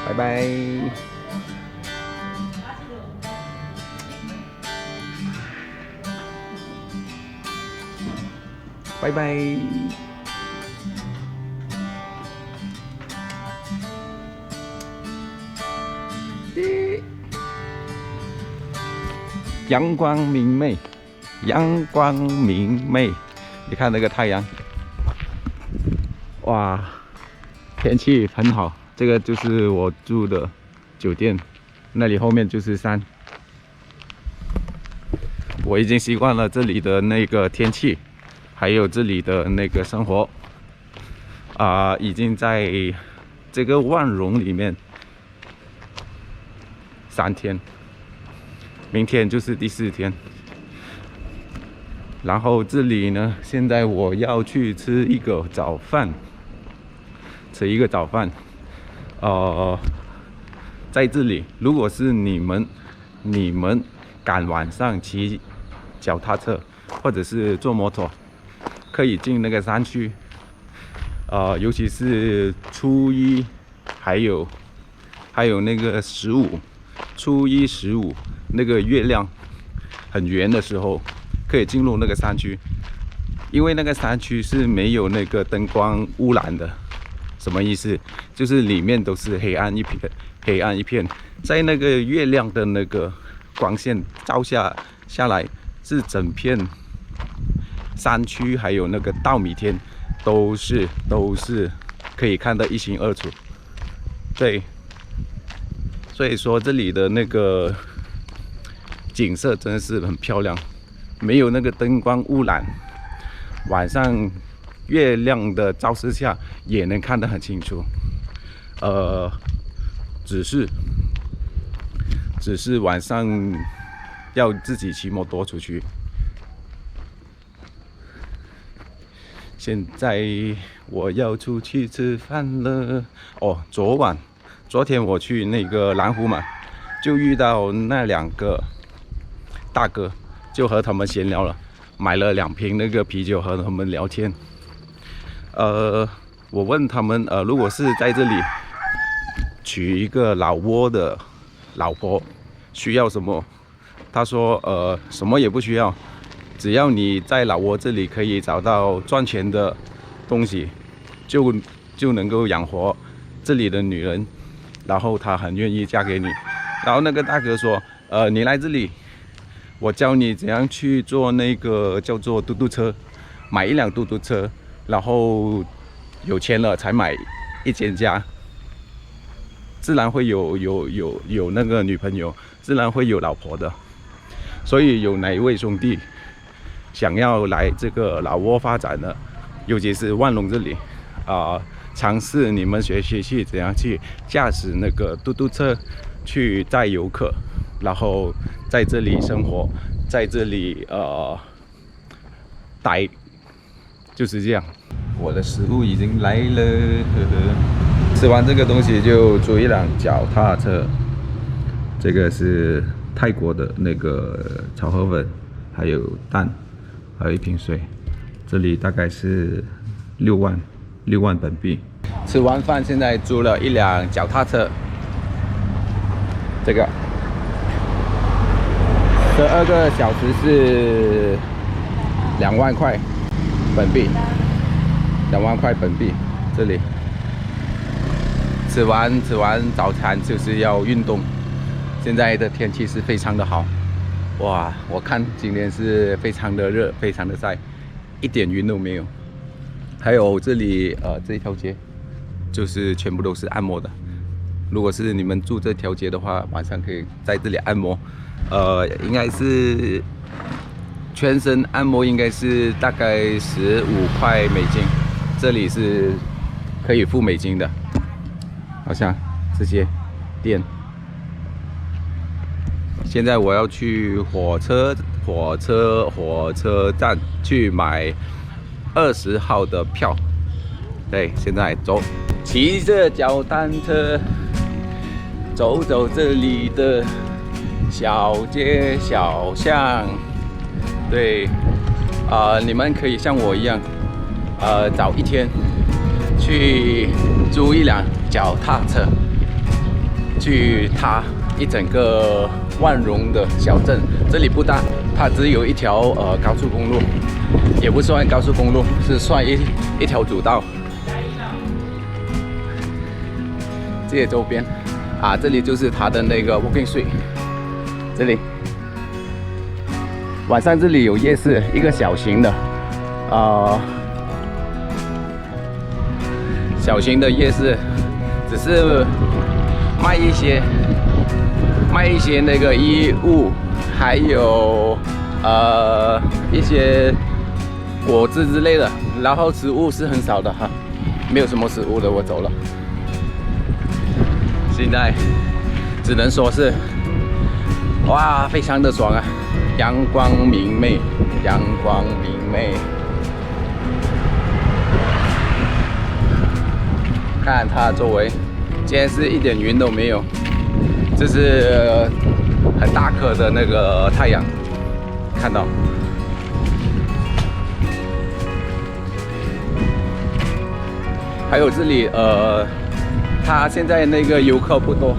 拜拜。拜拜。阳光明媚，阳光明媚。你看那个太阳，哇，天气很好。这个就是我住的酒店，那里后面就是山。我已经习惯了这里的那个天气，还有这里的那个生活。已经在这个万荣里面3天，明天就是第4天。然后这里呢，现在我要去吃一个早饭，在这里，如果是你们赶晚上骑脚踏车或者是坐摩托，可以进那个山区。尤其是初一，还有那个初一15那个月亮很圆的时候，可以进入那个山区。因为那个山区是没有那个灯光污染的。什么意思？就是里面都是黑暗一片，在那个月亮的那个光线照下来，是整片山区还有那个稻米田都是可以看得一清二楚。对，所以说这里的那个景色真的是很漂亮，没有那个灯光污染，晚上月亮的照射下也能看得很清楚。只是晚上要自己骑摩托出去。现在我要出去吃饭了。昨天我去那个蓝湖嘛，就遇到那2个大哥，就和他们闲聊了，买了2瓶那个啤酒和他们聊天。我问他们，如果是在这里娶一个老挝的老婆，需要什么？他说，什么也不需要，只要你在老挝这里可以找到赚钱的东西，就能够养活这里的女人，然后他很愿意嫁给你。然后那个大哥说，你来这里，我教你怎样去做那个叫做嘟嘟车，买1辆嘟嘟车，然后有钱了才买一间家，自然会有那个女朋友，自然会有老婆的。所以有哪一位兄弟想要来这个老挝发展的，尤其是万隆这里尝试你们学习去怎样去驾驶那个嘟嘟车去载游客，然后在这里生活，在这里待，就是这样。我的食物已经来了，呵呵。吃完这个东西就租1辆脚踏车。这个是泰国的那个炒河粉，还有蛋，还有1瓶水。这里大概是6万本币。吃完饭现在租了1辆脚踏车，这个12个小时是2万块本币，2万块本币。这里吃完早餐就是要运动。现在的天气是非常的好，哇！我看今天是非常的热，非常的晒，一点云都没有。还有这里这一条街，就是全部都是按摩的。如果是你们住这条街的话，晚上可以在这里按摩。应该是全身按摩，应该是大概15块美金，这里是可以付美金的，好像这些店。现在我要去火车站去买20号的票。对，现在走，骑着脚单车走这里的小街小巷。对，你们可以像我一样，找一天去租1辆脚踏车，去它一整个万荣的小镇。这里不大，它只有一条高速公路，也不算高速公路，是算一条主道。这些周边啊，这里就是它的那个 Walking Street。这里晚上这里有夜市，一个小型的夜市，只是卖一些那个衣物，还有一些果汁之类的，然后食物是很少的哈，没有什么食物的，我走了。现在只能说是哇，非常的爽啊，阳光明媚，阳光明媚。看它周围，今天是一点云都没有，这是很大颗的那个太阳，看到。还有这里它现在那个游客不多，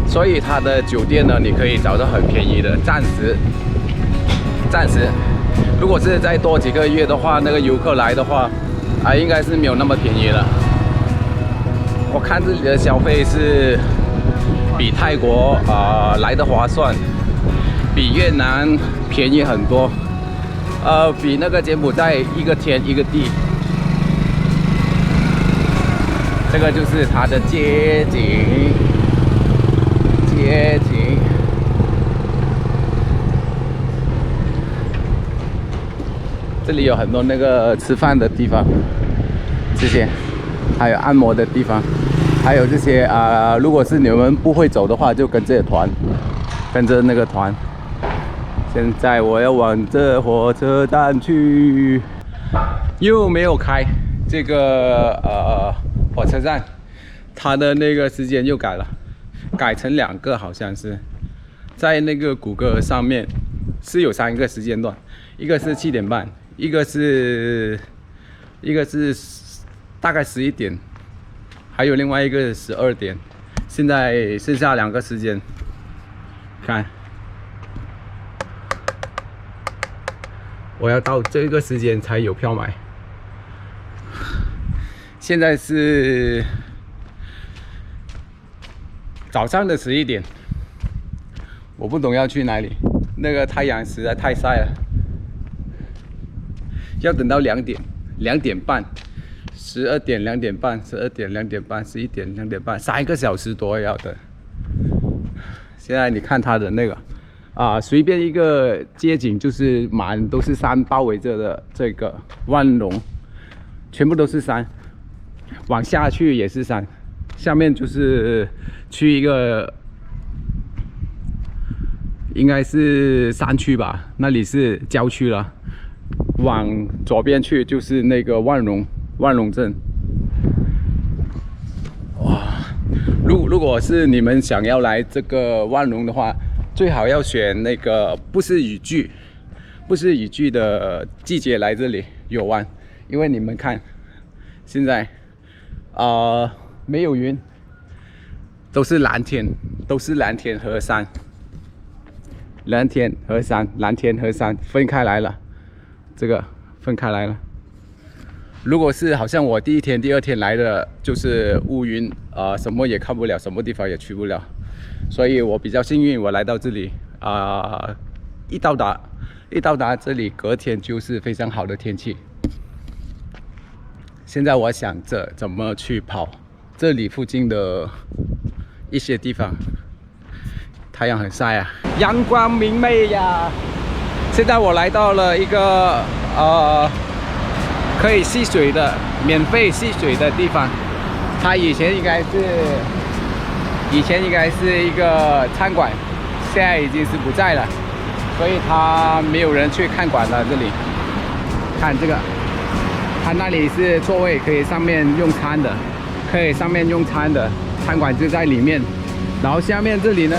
所以它的酒店呢，你可以找到很便宜的，暂时。如果是再多几个月的话，那个游客来的话，应该是没有那么便宜了。我看这里的消费是比泰国来的划算，比越南便宜很多，比那个柬埔寨一个天一个地。这个就是它的街景，这里有很多那个吃饭的地方，这些，还有按摩的地方，还有这些如果是你们不会走的话，就跟着团，跟着那个团。现在我要往这火车站去，又没有开这个火车站，它的那个时间又改了，改成2个，好像是在那个谷歌上面是有3个时间段，一个是7点半，一个是大概11点，还有另外一个12点。现在剩下2个时间，看，我要到这个时间才有票买。现在是早上的11点，我不懂要去哪里，那个太阳实在太晒了，要等到2点半，12点2点半，12点2点半，11点2点半，3个小时多要等。现在你看它的那个随便一个街景就是都是山包围着的，这个万隆全部都是山。往下去也是山，下面就是去一个应该是山区吧，那里是郊区了。往左边去就是那个万隆镇。哇，如果是你们想要来这个万隆的话，最好要选那个不是雨季的季节来这里游玩，因为你们看现在。没有云，都是蓝天和山，蓝天和山分开来了，这个分开来了。如果是好像我第1天、第2天来的，就是乌云，什么也看不了，什么地方也去不了，所以我比较幸运，我来到这里，一到达这里，隔天就是非常好的天气。现在我想着怎么去跑这里附近的一些地方。太阳很晒啊，阳光明媚呀。现在我来到了一个可以戏水的免费戏水的地方。它以前应该是一个餐馆，现在已经是不在了，所以它没有人去看馆了。这里看这个。它那里是座位，可以上面用餐的，餐馆就在里面。然后下面这里呢，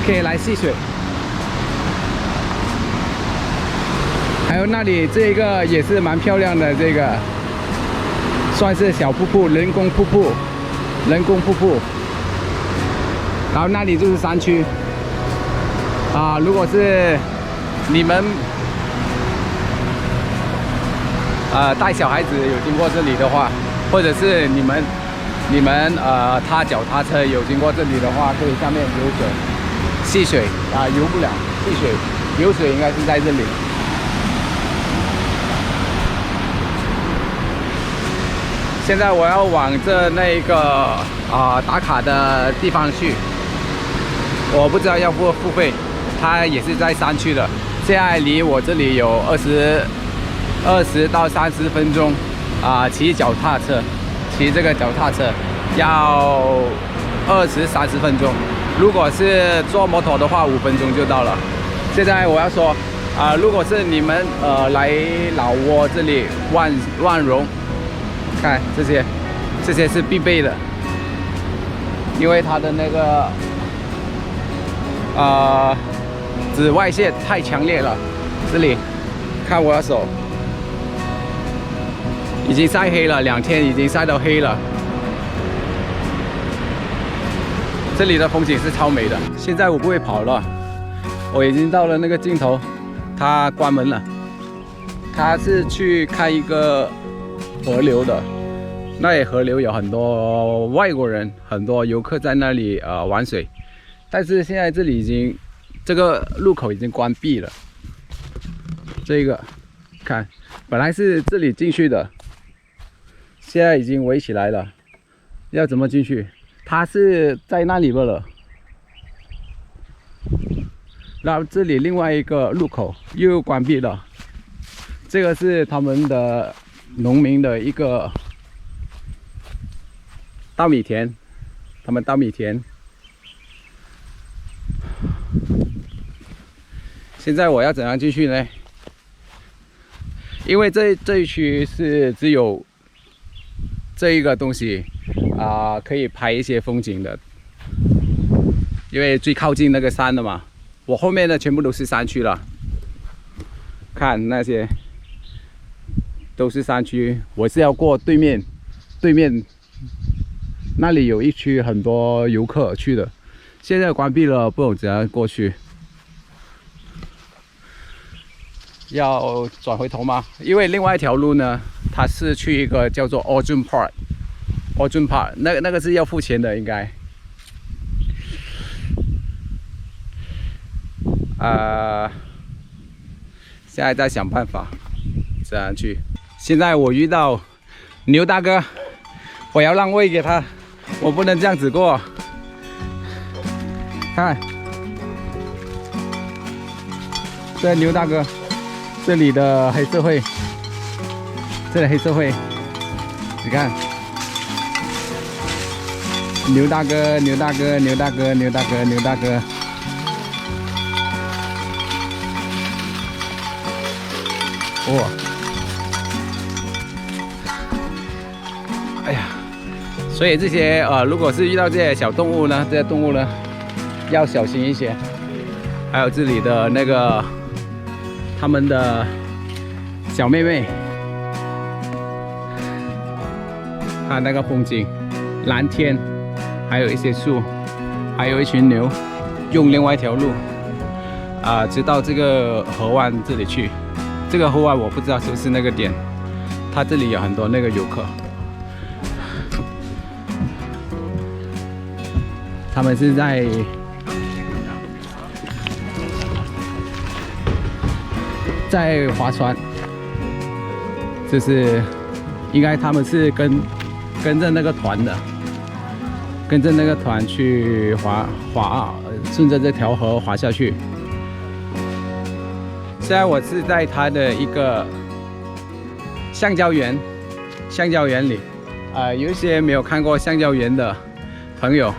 可以来戏水。还有那里这个也是蛮漂亮的，算是小瀑布，人工瀑布，人工瀑布。然后那里就是山区啊。如果是你们带小孩子有经过这里的话，或者是你们踏脚踏车有经过这里的话，可以下面游水、戏水啊，游不了，戏水、游水应该是在这里。现在我要往那个打卡的地方去，我不知道要不付费，它也是在山区的。现在离我这里有20到30分钟骑脚踏车，骑这个脚踏车要20-30分钟。如果是坐摩托的话，5分钟就到了。现在我要说如果是你们来老挝这里万荣，看这些是必备的，因为它的那个紫外线太强烈了。这里看我的手已经晒黑了，2天已经晒到黑了。这里的风景是超美的。现在我不会跑了，我已经到了那个尽头，它关门了。它是去看一个河流的，那里河流有很多外国人，很多游客在那里玩水，但是现在这里这个入口已经关闭了。这个看，本来是这里进去的，现在已经围起来了，要怎么进去？它是在那里边了。然后这里另外一个入口又关闭了，这个是他们的农民的一个稻米田，他们稻米田。现在我要怎样进去呢？因为这一区是只有这一个东西可以拍一些风景的，因为最靠近那个山的嘛。我后面的全部都是山区了，看那些都是山区。我是要过对面那里有一区很多游客去的，现在关闭了，不懂怎样过去。要转回头吗？因为另外一条路呢，它是去一个叫做 Ojung Park， 那个是要付钱的，应该。现在在想办法怎样去。现在我遇到牛大哥，我要让位给他，我不能这样子过。看，这牛大哥，这里的黑社会，这里黑社会，你看，牛大哥，牛大哥，牛大哥，牛大哥，牛大哥。哇！哎呀，所以这些如果是遇到这些小动物呢，这些动物呢，要小心一些。还有这里的那个他们的小妹妹，看那个风景，蓝天，还有一些树，还有一群牛，用另外一条路直到这个河湾这里去。这个河湾我不知道是不是那个点，它这里有很多那个游客，他们是在划船，就是应该他们是跟着那个团的，跟着那个团去顺着这条河划下去。现在我是在它的一个橡胶园里，有一些没有看过橡胶园的朋友，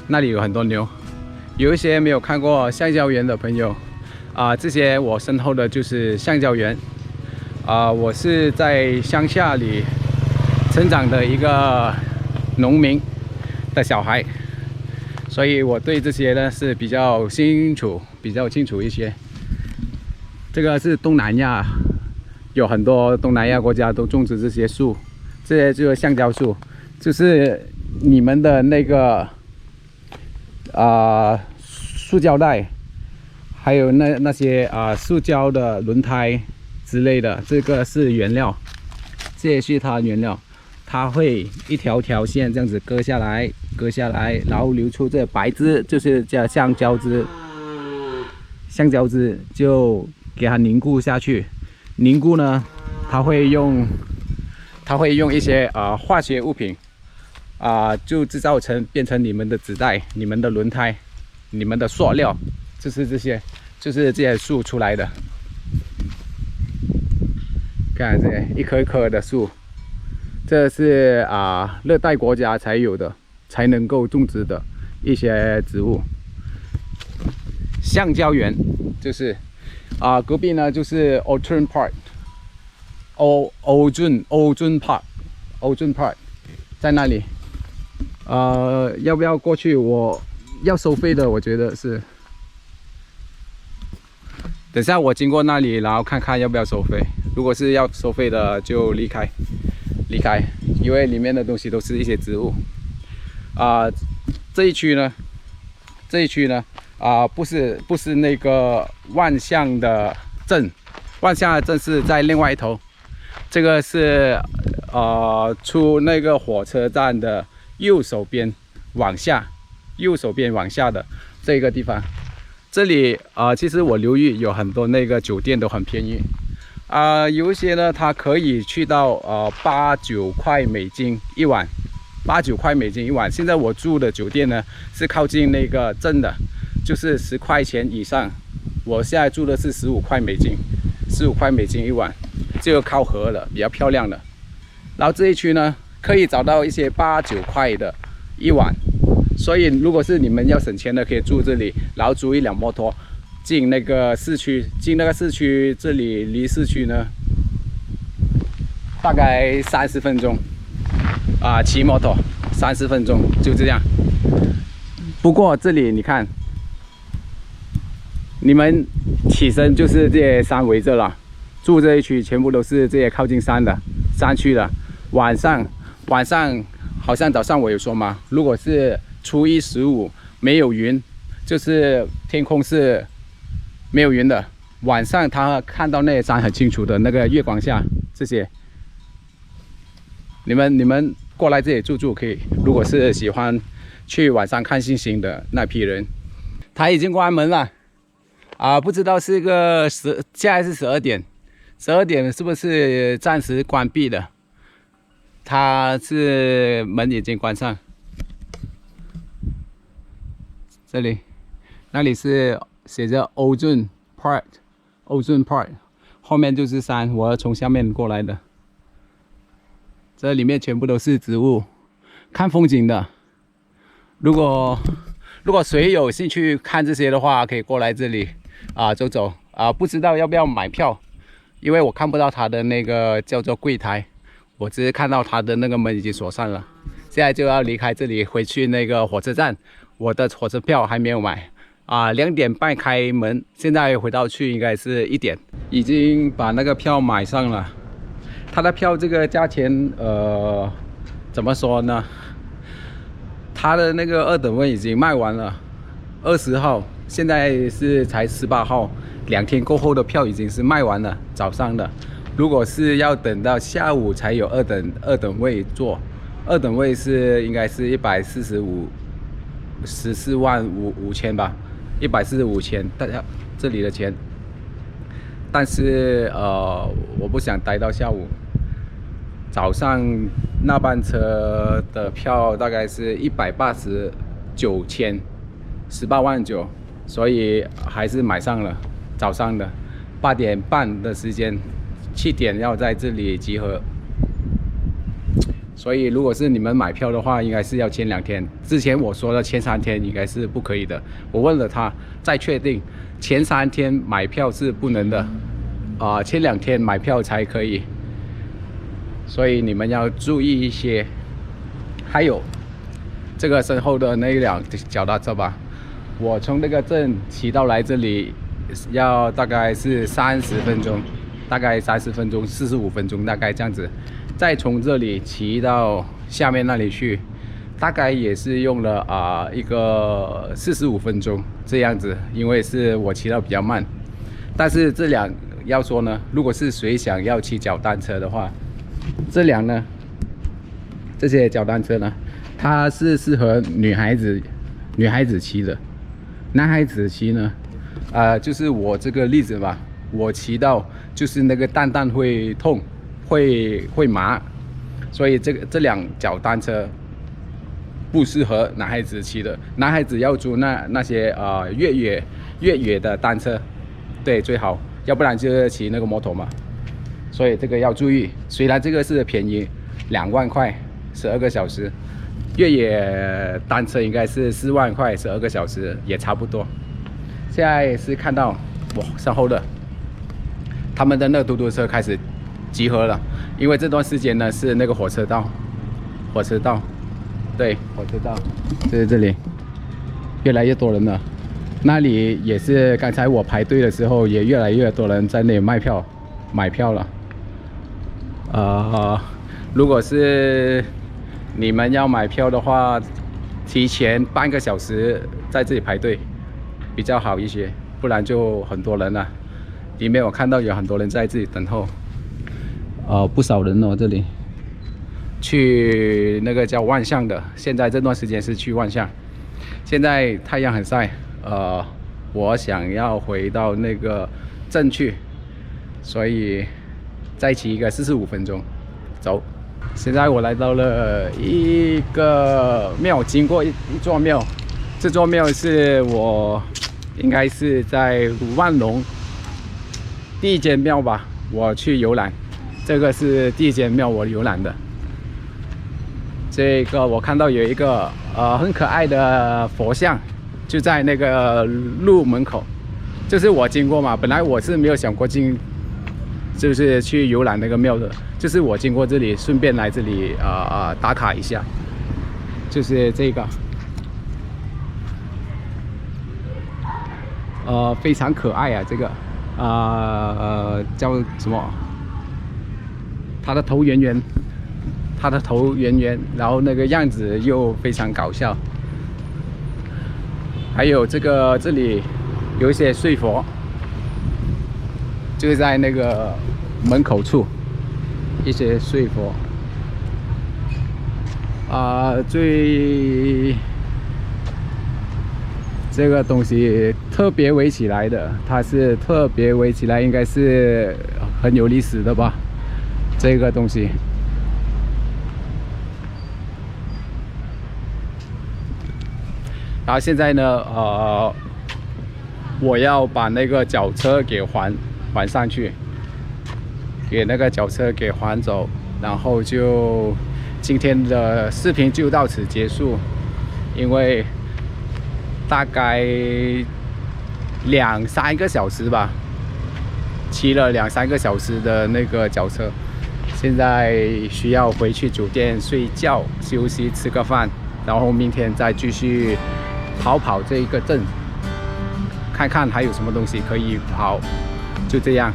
那里有很多牛；有一些没有看过橡胶园的朋友，这些我身后的就是橡胶园。我是在乡下里成长的一个农民的小孩，所以我对这些呢是比较清楚一些。这个是东南亚，有很多东南亚国家都种植这些树，这些就是橡胶树，就是你们的那个塑胶袋，还有那些塑胶的轮胎之类的，这个是原料，这也是它原料。它会一条条线这样子割下来，然后流出这白汁，就是叫橡胶汁。橡胶汁就给它凝固下去，凝固呢，它会用一些化学物品就制造变成你们的纸袋、你们的轮胎、你们的塑料，就是这些树出来的。看这一棵一棵的树。这是热带国家才有的，才能够种植的一些植物。橡胶园就是隔壁呢就是 Ocean Park， Ocean Park 在那里。要不要过去？我要收费的，我觉得是。等下我经过那里，然后看看要不要收费。如果是要收费的，就离开，因为里面的东西都是一些植物。这一区呢，不是那个万象的镇，万象的镇是在另外一头。这个是出那个火车站的右手边往下的这个地方。这里其实我留意有很多那个酒店都很便宜。有一些呢，它可以去到8、9块美金一晚，8、9块美金一晚。现在我住的酒店呢是靠近那个镇的，就是10块钱以上。我现在住的是15块美金一晚，这个靠河了，比较漂亮的。然后这一区呢，可以找到一些8、9块的一晚。所以如果是你们要省钱的，可以住这里，然后租一辆摩托。进那个市区，这里离市区呢大概30分钟骑摩托30分钟就这样。不过这里你看，你们起身就是这些山围着了，住这一区全部都是这些靠近山区的。晚上好像早上我有说嘛，如果是初一15没有云，就是天空是没有云的，晚上他看到那些山很清楚的，那个月光下这些，你们过来这里住可以。如果是喜欢去晚上看星星的那批人，他已经关门了不知道是个现在是12点，12点是不是暂时关闭的？它是门已经关上。这里，那里是写着 Ocean Park， 后面就是山，我从下面过来的。这里面全部都是植物，看风景的。如果谁有兴趣看这些的话，可以过来这里走走不知道要不要买票，因为我看不到他的那个叫做柜台，我只是看到他的那个门已经锁上了。现在就要离开这里，回去那个火车站。我的火车票还没有买2点半开门，现在回到去应该是1点，已经把那个票买上了。他的票这个价钱怎么说呢？他的那个2等位已经卖完了，20号，现在是才18号，2天过后的票已经是卖完了，早上的。如果是要等到下午才有二等位坐，2等位是应该是14万5千吧，145千，大家这里的钱。但是我不想待到下午。早上那班车的票大概是189千，18万9，所以还是买上了早上的8点半的时间，7点要在这里集合。所以如果是你们买票的话，应该是要前2天。之前我说的前3天应该是不可以的，我问了他再确定，前3天买票是不能的，前2天买票才可以。所以你们要注意一些。还有这个身后的那辆脚踏车吧，我从那个镇骑到来这里要大概是30分钟，大概30分钟、45分钟，大概这样子。再从这里骑到下面那里去，大概也是用了一个45分钟这样子，因为是我骑到比较慢。但是这辆要说呢，如果是谁想要骑脚单车的话，这辆呢，这些脚单车呢，它是适合女孩子骑的。男孩子骑呢，就是我这个例子吧，我骑到就是那个蛋蛋会痛，会麻，所以这辆脚单车不适合男孩子骑的。男孩子要租那些越野的单车，对，最好，要不然就骑那个摩托嘛。所以这个要注意，虽然这个是便宜，2万块12个小时。越野单车应该是4万块12个小时，也差不多。现在是看到哇，身后的他们的那个嘟嘟车开始集合了，因为这段时间呢是那个火车道，对，火车道，就是这里越来越多人了。那里也是刚才我排队的时候，也越来越多人在那里买票了。如果是你们要买票的话，提前半个小时在这里排队比较好一些，不然就很多人了。里面我看到有很多人在这里等候，不少人哦。这里去那个叫万象的，现在这段时间是去万象。现在太阳很晒，我想要回到那个镇去，所以再骑一个45分钟，走。现在我来到了一个庙，经过一座庙，这座庙是我应该是在万隆第一间庙吧，我去游览，这个是第一间庙我游览的。这个我看到有一个很可爱的佛像，就在那个路门口，就是我经过嘛，本来我是没有想过就是去游览那个庙的，就是我经过这里，顺便来这里打卡一下，就是这个，非常可爱啊，这个叫什么？它的头圆圆，然后那个样子又非常搞笑。还有这里有一些睡佛，就是在那个门口处一些睡佛。这个东西特别围起来的，它是特别围起来，应该是很有历史的吧？这个东西。然后现在呢，我要把那个脚车给还上去，给那个脚车给还走，然后就今天的视频就到此结束，因为大概2-3个小时吧，骑了2-3个小时的那个脚车，现在需要回去酒店睡觉休息，吃个饭，然后明天再继续跑这一个镇，看看还有什么东西可以跑，就这样。